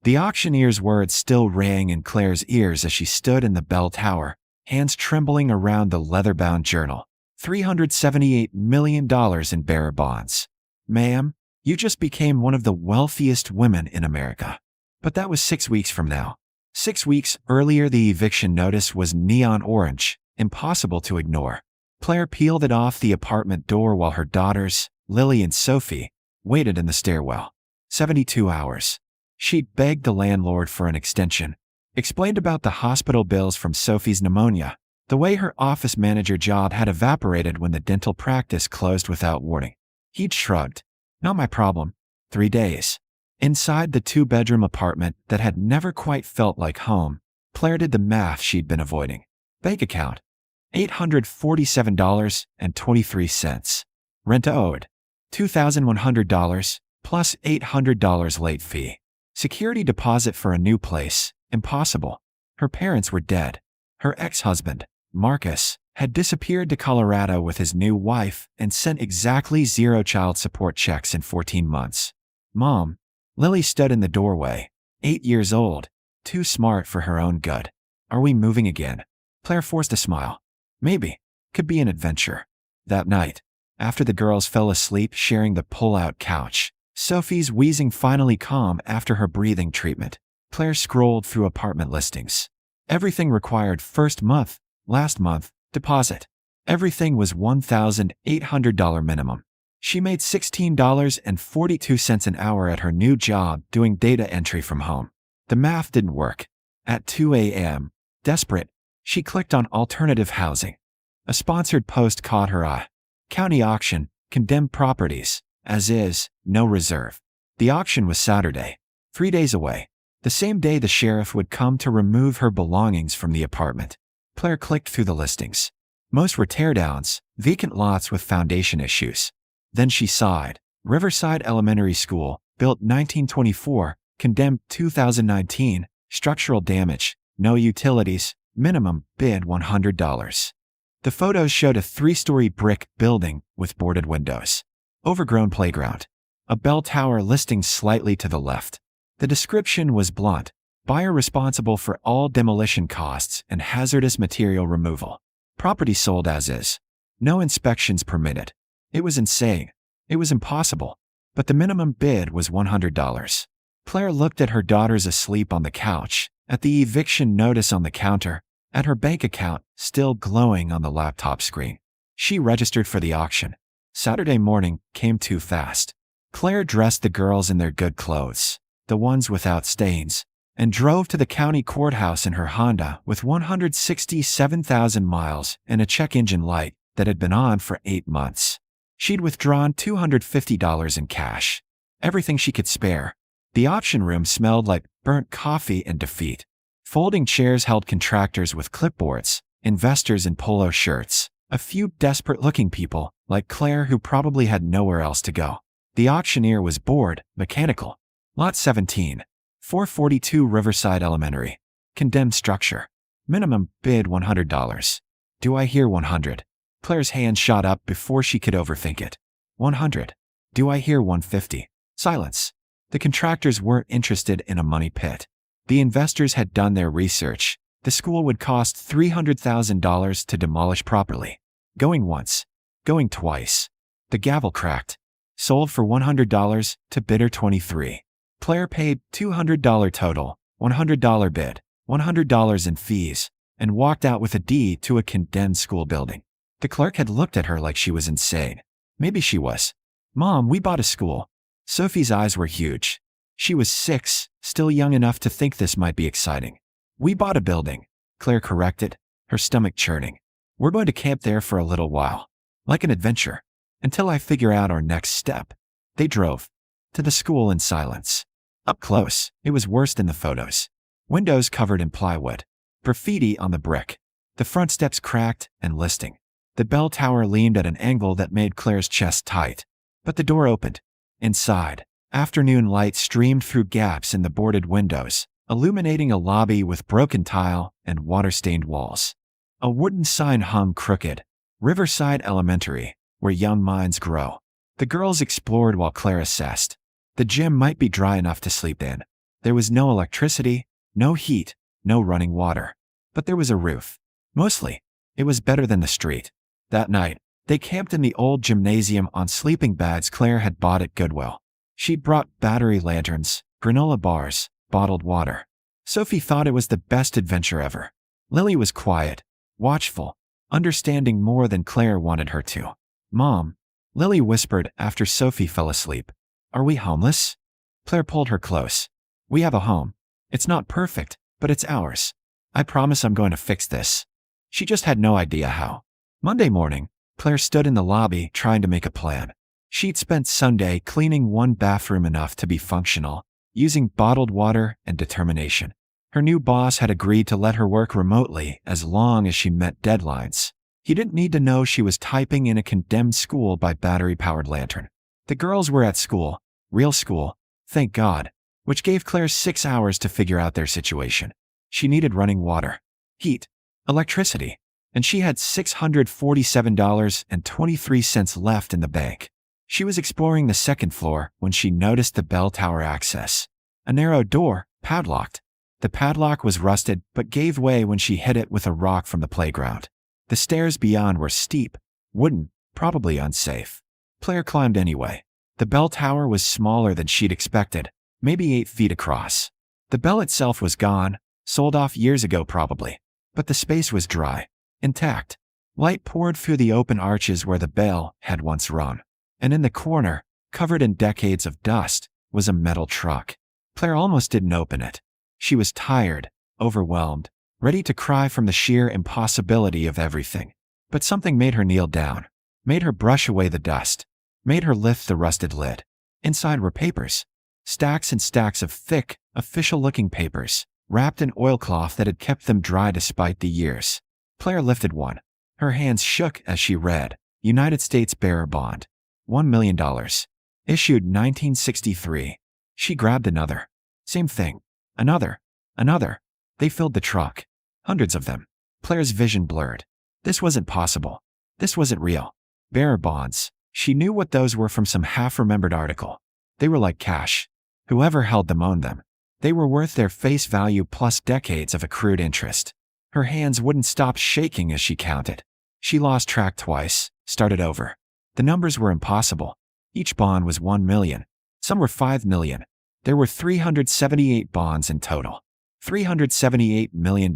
The auctioneer's words still rang in Claire's ears as she stood in the bell tower, hands trembling around the leather-bound journal. $378 million in bearer bonds. Ma'am, you just became one of the wealthiest women in America. But that was 6 weeks from now. 6 weeks earlier, the eviction notice was neon orange, impossible to ignore. Claire peeled it off the apartment door while her daughters, Lily and Sophie, waited in the stairwell. 72 hours. She begged the landlord for an extension, explained about the hospital bills from Sophie's pneumonia, the way her office manager job had evaporated when the dental practice closed without warning. He'd shrugged. Not my problem. 3 days. Inside the 2-bedroom apartment that had never quite felt like home, Claire did the math she'd been avoiding. Bank account. $847.23. Rent owed. $2,100 plus $800 late fee. Security deposit for a new place. Impossible. Her parents were dead. Her ex-husband, Marcus, had disappeared to Colorado with his new wife and sent exactly 0 child support checks in 14 months. Mom, Lily stood in the doorway, 8 years old, too smart for her own good. Are we moving again? Claire forced a smile. Maybe. Could be an adventure. That night, after the girls fell asleep sharing the pull-out couch, Sophie's wheezing finally calm after her breathing treatment, Claire scrolled through apartment listings. Everything required first month, last month, deposit. Everything was $1,800 minimum. She made $16.42 an hour at her new job doing data entry from home. The math didn't work. At 2 a.m., desperate, she clicked on alternative housing. A sponsored post caught her eye. County auction, condemned properties, as is, no reserve. The auction was Saturday, 3 days away, the same day the sheriff would come to remove her belongings from the apartment. Claire clicked through the listings. Most were teardowns, vacant lots with foundation issues. Then she sighed. Riverside Elementary School, built 1924, condemned 2019, structural damage, no utilities, minimum bid $100. The photos showed a 3-story brick building with boarded windows. Overgrown playground. A bell tower listing slightly to the left. The description was blunt. Buyer responsible for all demolition costs and hazardous material removal. Property sold as is. No inspections permitted. It was insane. It was impossible. But the minimum bid was $100. Claire looked at her daughters asleep on the couch, at the eviction notice on the counter, at her bank account still glowing on the laptop screen. She registered for the auction. Saturday morning came too fast. Claire dressed the girls in their good clothes, the ones without stains, and drove to the county courthouse in her Honda with 167,000 miles and a check engine light that had been on for 8 months. She'd withdrawn $250 in cash, everything she could spare. The auction room smelled like burnt coffee and defeat. Folding chairs held contractors with clipboards, investors in polo shirts, a few desperate-looking people like Claire who probably had nowhere else to go. The auctioneer was bored, mechanical. Lot 17, 442 Riverside Elementary. Condemned structure. Minimum bid $100. Do I hear 100? Claire's hand shot up before she could overthink it. 100. Do I hear 150? Silence. The contractors weren't interested in a money pit. The investors had done their research. The school would cost $300,000 to demolish properly. Going once. Going twice. The gavel cracked. Sold for $100 to bidder 23. Claire paid $200 total, $100 bid, $100 in fees, and walked out with a deed to a condemned school building. The clerk had looked at her like she was insane. Maybe she was. Mom, we bought a school. Sophie's eyes were huge. She was 6, still young enough to think this might be exciting. We bought a building, Claire corrected, her stomach churning. We're going to camp there for a little while. Like an adventure. Until I figure out our next step. They drove to the school in silence. Up close, it was worse than the photos. Windows covered in plywood. Graffiti on the brick. The front steps cracked and listing. The bell tower leaned at an angle that made Claire's chest tight. But the door opened. Inside, afternoon light streamed through gaps in the boarded windows, illuminating a lobby with broken tile and water-stained walls. A wooden sign hung crooked. Riverside Elementary, where young minds grow. The girls explored while Claire assessed. The gym might be dry enough to sleep in. There was no electricity, no heat, no running water. But there was a roof. Mostly, it was better than the street. That night, they camped in the old gymnasium on sleeping bags Claire had bought at Goodwill. She'd brought battery lanterns, granola bars, bottled water. Sophie thought it was the best adventure ever. Lily was quiet, watchful, understanding more than Claire wanted her to. "Mom," Lily whispered after Sophie fell asleep. "Are we homeless?" Claire pulled her close. "We have a home. It's not perfect, but it's ours. I promise I'm going to fix this." She just had no idea how. Monday morning, Claire stood in the lobby trying to make a plan. She'd spent Sunday cleaning one bathroom enough to be functional, using bottled water and determination. Her new boss had agreed to let her work remotely as long as she met deadlines. He didn't need to know she was typing in a condemned school by battery-powered lantern. The girls were at school, real school, thank God, which gave Claire 6 hours to figure out their situation. She needed running water, heat, electricity, and she had $647.23 left in the bank. She was exploring the second floor when she noticed the bell tower access. A narrow door, padlocked. The padlock was rusted but gave way when she hit it with a rock from the playground. The stairs beyond were steep, wooden, probably unsafe. Claire climbed anyway. The bell tower was smaller than she'd expected, maybe 8 feet across. The bell itself was gone, sold off years ago probably. But the space was dry, intact. Light poured through the open arches where the bell had once rung. And in the corner, covered in decades of dust, was a metal truck. Claire almost didn't open it. She was tired, overwhelmed, ready to cry from the sheer impossibility of everything. But something made her kneel down, made her brush away the dust, made her lift the rusted lid. Inside were papers. Stacks and stacks of thick, official-looking papers, wrapped in oilcloth that had kept them dry despite the years. Claire lifted one. Her hands shook as she read, United States Bearer Bond. $1 million. Issued 1963. She grabbed another. Same thing. Another. Another. They filled the truck. Hundreds of them. Claire's vision blurred. This wasn't possible. This wasn't real. Bearer bonds. She knew what those were from some half-remembered article. They were like cash. Whoever held them owned them. They were worth their face value plus decades of accrued interest. Her hands wouldn't stop shaking as she counted. She lost track twice, started over. The numbers were impossible. Each bond was 1 million. Some were 5 million. There were 378 bonds in total. $378 million.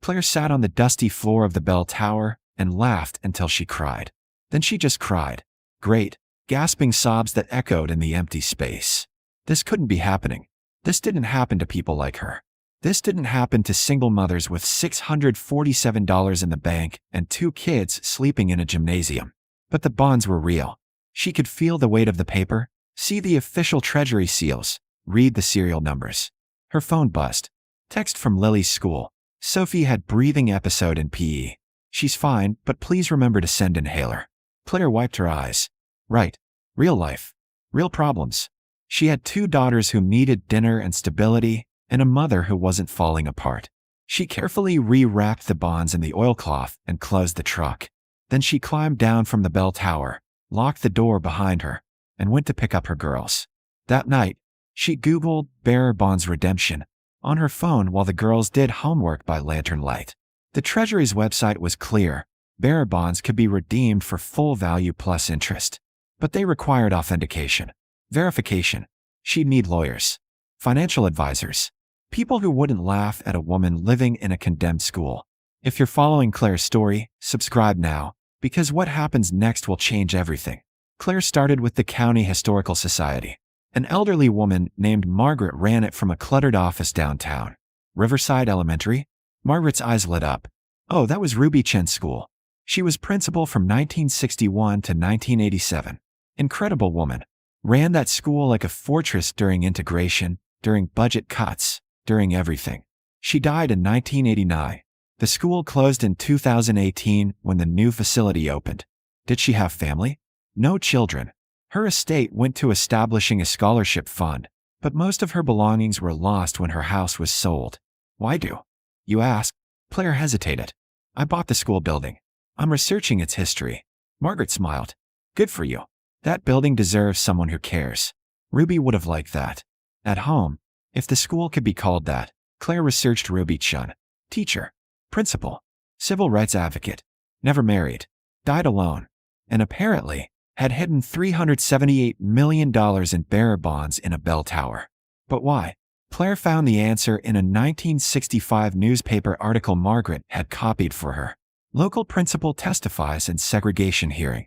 Claire sat on the dusty floor of the bell tower and laughed until she cried. Then she just cried. Great, gasping sobs that echoed in the empty space. This couldn't be happening. This didn't happen to people like her. This didn't happen to single mothers with $647 in the bank and 2 kids sleeping in a gymnasium. But the bonds were real. She could feel the weight of the paper, see the official treasury seals, read the serial numbers. Her phone buzzed. Text from Lily's school. Sophie had breathing episode in PE. She's fine, but please remember to send inhaler. Claire wiped her eyes. Right. Real life. Real problems. She had 2 daughters who needed dinner and stability, and a mother who wasn't falling apart. She carefully re-wrapped the bonds in the oilcloth and closed the truck. Then she climbed down from the bell tower, locked the door behind her, and went to pick up her girls. That night, she Googled bearer bonds redemption on her phone while the girls did homework by lantern light. The Treasury's website was clear. Bearer bonds could be redeemed for full value plus interest. But they required authentication, verification. She'd need lawyers, financial advisors, people who wouldn't laugh at a woman living in a condemned school. If you're following Claire's story, subscribe now, because what happens next will change everything. Claire started with the County Historical Society. An elderly woman named Margaret ran it from a cluttered office downtown. Riverside Elementary? Margaret's eyes lit up. Oh, that was Ruby Chen's school. She was principal from 1961 to 1987. Incredible woman. Ran that school like a fortress during integration, during budget cuts, during everything. She died in 1989. The school closed in 2018 when the new facility opened. Did she have family? No children. Her estate went to establishing a scholarship fund, but most of her belongings were lost when her house was sold. Why do you ask? Claire hesitated. I bought the school building. I'm researching its history. Margaret smiled. Good for you. That building deserves someone who cares. Ruby would have liked that. At home, If the school could be called that, Claire researched Ruby Chun. Teacher, principal, civil rights advocate, never married, died alone, and apparently had hidden $378 million in bearer bonds in a bell tower. But why? Claire found the answer in a 1965 newspaper article Margaret had copied for her. Local principal testifies in segregation hearing.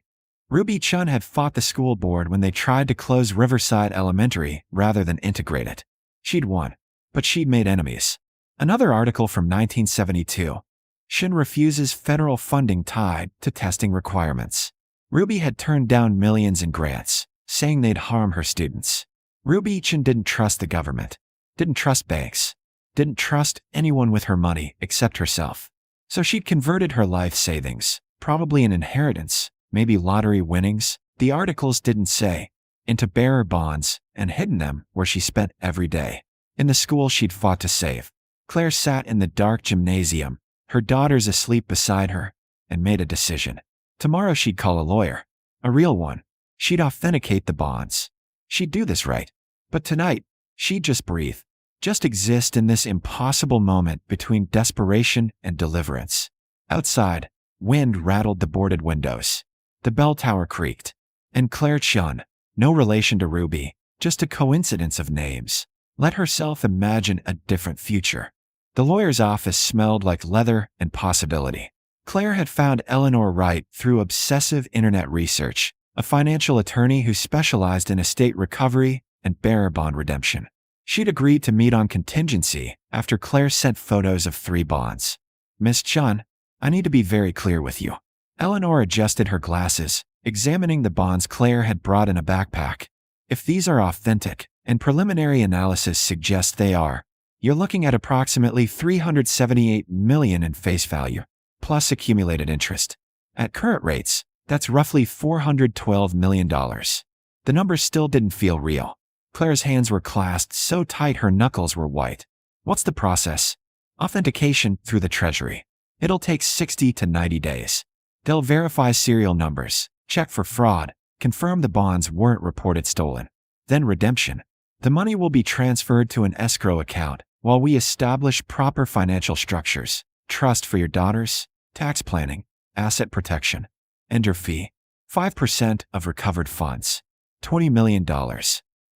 Ruby Chun had fought the school board when they tried to close Riverside Elementary rather than integrate it. She'd won, but she'd made enemies. Another article from 1972. Chun refuses federal funding tied to testing requirements. Ruby had turned down millions in grants, saying they'd harm her students. Ruby Chun didn't trust the government, didn't trust banks, didn't trust anyone with her money except herself. So she'd converted her life savings, probably an inheritance, maybe lottery winnings, the articles didn't say, into bearer bonds and hidden them where she spent every day. In the school she'd fought to save. Claire sat in the dark gymnasium, her daughters asleep beside her, and made a decision. Tomorrow she'd call a lawyer, a real one. She'd authenticate the bonds. She'd do this right. But tonight, she'd just breathe, just exist in this impossible moment between desperation and deliverance. Outside, wind rattled the boarded windows. The bell tower creaked. And Claire Chun, no relation to Ruby, just a coincidence of names, let herself imagine a different future. The lawyer's office smelled like leather and possibility. Claire had found Eleanor Wright through obsessive internet research, a financial attorney who specialized in estate recovery and bearer bond redemption. She'd agreed to meet on contingency after Claire sent photos of 3 bonds. Miss Chun, I need to be very clear with you. Eleanor adjusted her glasses, examining the bonds Claire had brought in a backpack. If these are authentic, and preliminary analysis suggests they are, you're looking at approximately $378 million in face value, plus accumulated interest. At current rates, that's roughly $412 million. The numbers still didn't feel real. Claire's hands were clasped so tight her knuckles were white. What's the process? Authentication through the Treasury. It'll take 60 to 90 days. They'll verify serial numbers, check for fraud, confirm the bonds weren't reported stolen. Then redemption. The money will be transferred to an escrow account while we establish proper financial structures, trust for your daughters, tax planning, asset protection. And your fee? 5% of recovered funds. $20 million.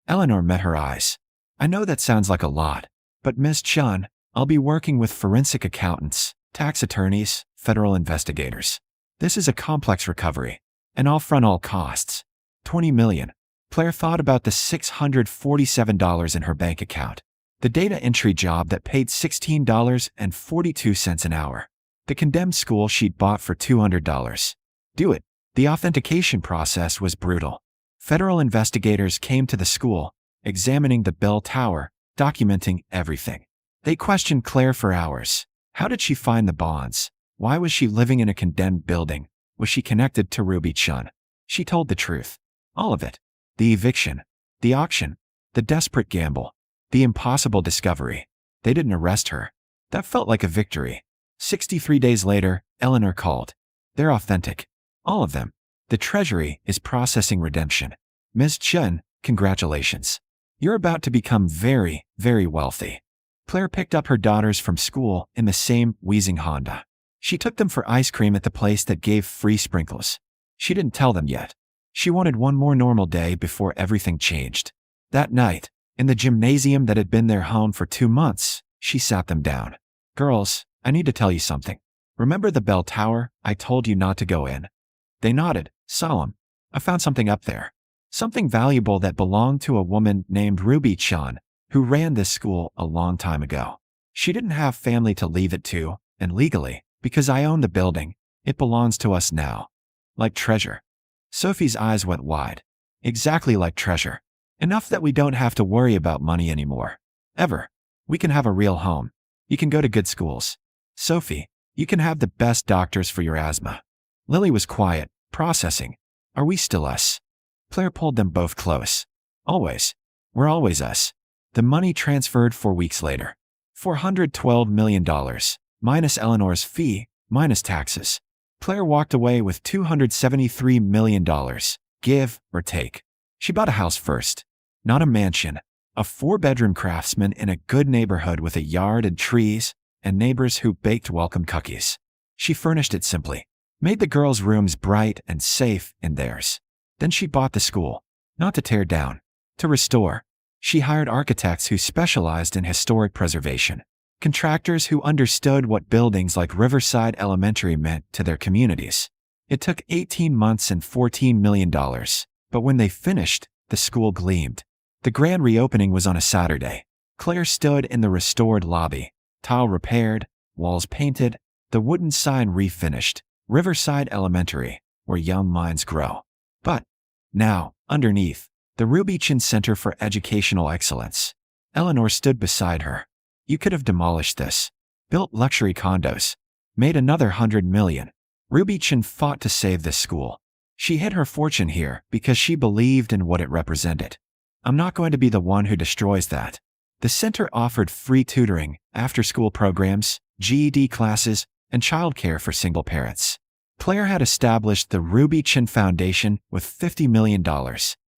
Eleanor met her eyes. I know that sounds like a lot, but Miss Chun, I'll be working with forensic accountants, tax attorneys, federal investigators. This is a complex recovery, and I'll front all costs. $20 million. Claire thought about the $647 in her bank account. The data entry job that paid $16.42 an hour. The condemned school she'd bought for $200. Do it. The authentication process was brutal. Federal investigators came to the school, examining the bell tower, documenting everything. They questioned Claire for hours. How did she find the bonds? Why was she living in a condemned building? Was she connected to Ruby Chun? She told the truth. All of it. The eviction, the auction, the desperate gamble, the impossible discovery. They didn't arrest her. That felt like a victory. 63 days later, Eleanor called. They're authentic. All of them. The Treasury is processing redemption. Ms. Chun, congratulations. You're about to become very, very wealthy. Claire picked up her daughters from school in the same wheezing Honda. She took them for ice cream at the place that gave free sprinkles. She didn't tell them yet. She wanted one more normal day before everything changed. That night, in the gymnasium that had been their home for 2 months, she sat them down. Girls, I need to tell you something. Remember the bell tower I told you not to go in? They nodded, solemn. I found something up there. Something valuable that belonged to a woman named Ruby Chun, who ran this school a long time ago. She didn't have family to leave it to, and legally, because I own the building, it belongs to us now. Like treasure. Sophie's eyes went wide. Exactly like treasure. Enough that we don't have to worry about money anymore. Ever. We can have a real home. You can go to good schools. Sophie, you can have the best doctors for your asthma. Lily was quiet, processing. Are we still us? Claire pulled them both close. Always. We're always us. The money transferred 4 weeks later. $412 million, minus Eleanor's fee, minus taxes. Claire walked away with $273 million, give or take. She bought a house first. Not a mansion, A 4-bedroom craftsman in a good neighborhood with a yard and trees, and neighbors who baked welcome cookies. She furnished it simply, made the girls' rooms bright and safe in theirs. Then she bought the school, not to tear down, to restore. She hired architects who specialized in historic preservation, contractors who understood what buildings like Riverside Elementary meant to their communities. It took 18 months and $14 million, but when they finished, the school gleamed. The grand reopening was on a Saturday. Claire stood in the restored lobby, tile repaired, walls painted, the wooden sign refinished, Riverside Elementary, where young minds grow. But now, underneath, the Ruby Chin Center for Educational Excellence. Eleanor stood beside her. You could have demolished this, built luxury condos, made another $100 million. Ruby Chin fought to save this school. She hid her fortune here because she believed in what it represented. I'm not going to be the one who destroys that. The center offered free tutoring, after-school programs, GED classes, and childcare for single parents. Claire had established the Ruby Chin Foundation with $50 million,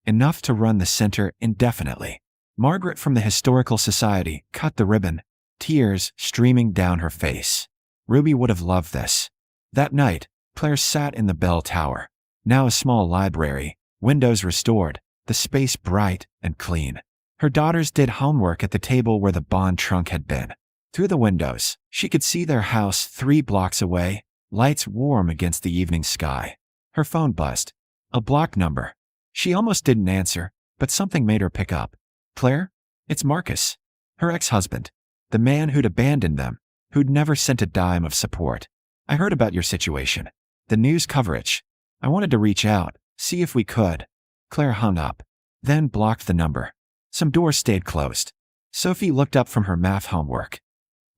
enough to run the center indefinitely. Margaret from the Historical Society cut the ribbon, tears streaming down her face. Ruby would have loved this. That night, Claire sat in the bell tower, now a small library, windows restored, the space bright and clean. Her daughters did homework at the table where the bond trunk had been. Through the windows, she could see their house 3 blocks away, lights warm against the evening sky. Her phone buzzed. A block number. She almost didn't answer, but something made her pick up. Claire? It's Marcus. Her ex-husband. The man who'd abandoned them, who'd never sent a dime of support. I heard about your situation. The news coverage. I wanted to reach out, see if we could. Claire hung up, then blocked the number. Some doors stayed closed. Sophie looked up from her math homework.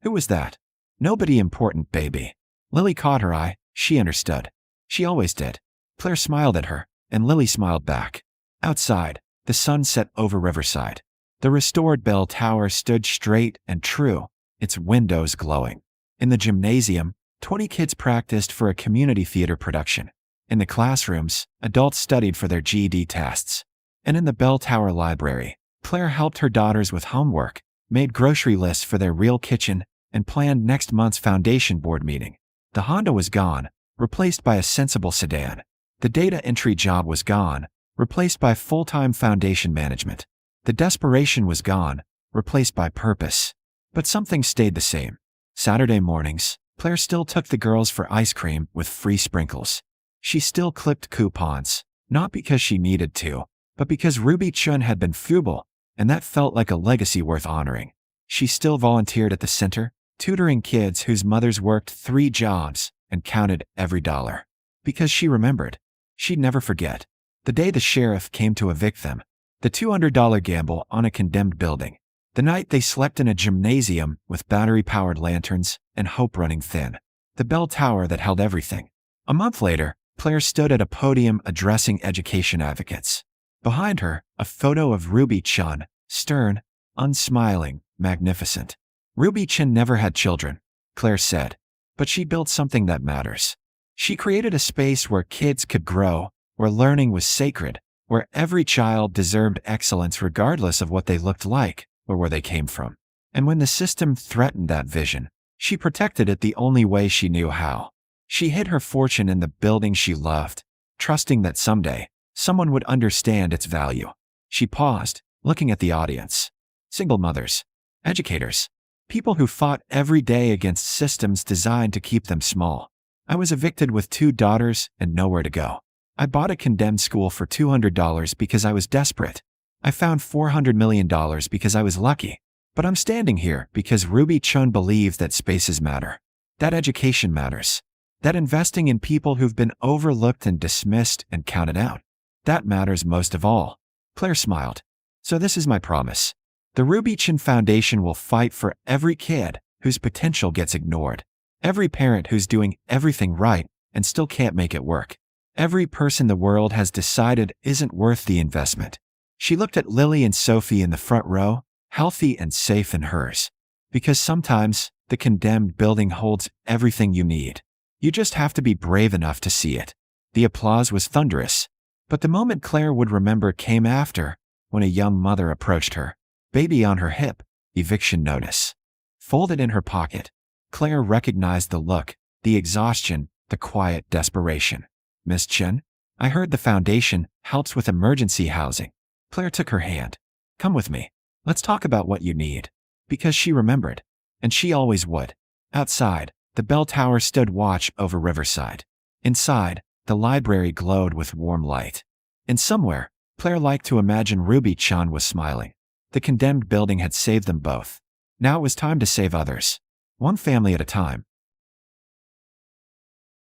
Who was that? Nobody important, baby. Lily caught her eye. She understood. She always did. Claire smiled at her, and Lily smiled back. Outside, the sun set over Riverside. The restored bell tower stood straight and true, its windows glowing. In the gymnasium, 20 kids practiced for a community theater production. In the classrooms, adults studied for their GED tests. And in the bell tower library, Claire helped her daughters with homework, made grocery lists for their real kitchen, and planned next month's foundation board meeting. The Honda was gone, replaced by a sensible sedan. The data entry job was gone, replaced by full-time foundation management. The desperation was gone, replaced by purpose. But something stayed the same. Saturday mornings, Claire still took the girls for ice cream with free sprinkles. She still clipped coupons, not because she needed to, but because Ruby Chun had been frugal, and that felt like a legacy worth honoring. She still volunteered at the center, tutoring kids whose mothers worked 3 jobs and counted every dollar. Because she remembered. She'd never forget. The day the sheriff came to evict them. The $200 gamble on a condemned building. The night they slept in a gymnasium with battery-powered lanterns and hope running thin. The bell tower that held everything. A month later, Claire stood at a podium addressing education advocates. Behind her, a photo of Ruby Chun, stern, unsmiling, magnificent. Ruby Chin never had children, Claire said, but she built something that matters. She created a space where kids could grow, where learning was sacred, where every child deserved excellence regardless of what they looked like or where they came from. And when the system threatened that vision, she protected it the only way she knew how. She hid her fortune in the building she loved, trusting that someday, someone would understand its value. She paused, looking at the audience. Single mothers, educators, people who fought every day against systems designed to keep them small. I was evicted with 2 daughters and nowhere to go. I bought a condemned school for $200 because I was desperate. I found $400 million because I was lucky. But I'm standing here because Ruby Chun believes that spaces matter. That education matters. That investing in people who've been overlooked and dismissed and counted out. That matters most of all. Claire smiled. So this is my promise. The Ruby Chin Foundation will fight for every kid whose potential gets ignored. Every parent who's doing everything right and still can't make it work. Every person the world has decided isn't worth the investment. She looked at Lily and Sophie in the front row, healthy and safe in hers. Because sometimes, the condemned building holds everything you need. You just have to be brave enough to see it. The applause was thunderous. But the moment Claire would remember came after, when a young mother approached her. Baby on her hip, eviction notice. Folded in her pocket. Claire recognized the look, the exhaustion, the quiet desperation. Miss Chen? I heard the foundation helps with emergency housing. Claire took her hand. Come with me. Let's talk about what you need. Because she remembered. And she always would. Outside, the bell tower stood watch over Riverside. Inside, the library glowed with warm light. And somewhere, Claire liked to imagine Ruby Chan was smiling. The condemned building had saved them both. Now it was time to save others. One family at a time.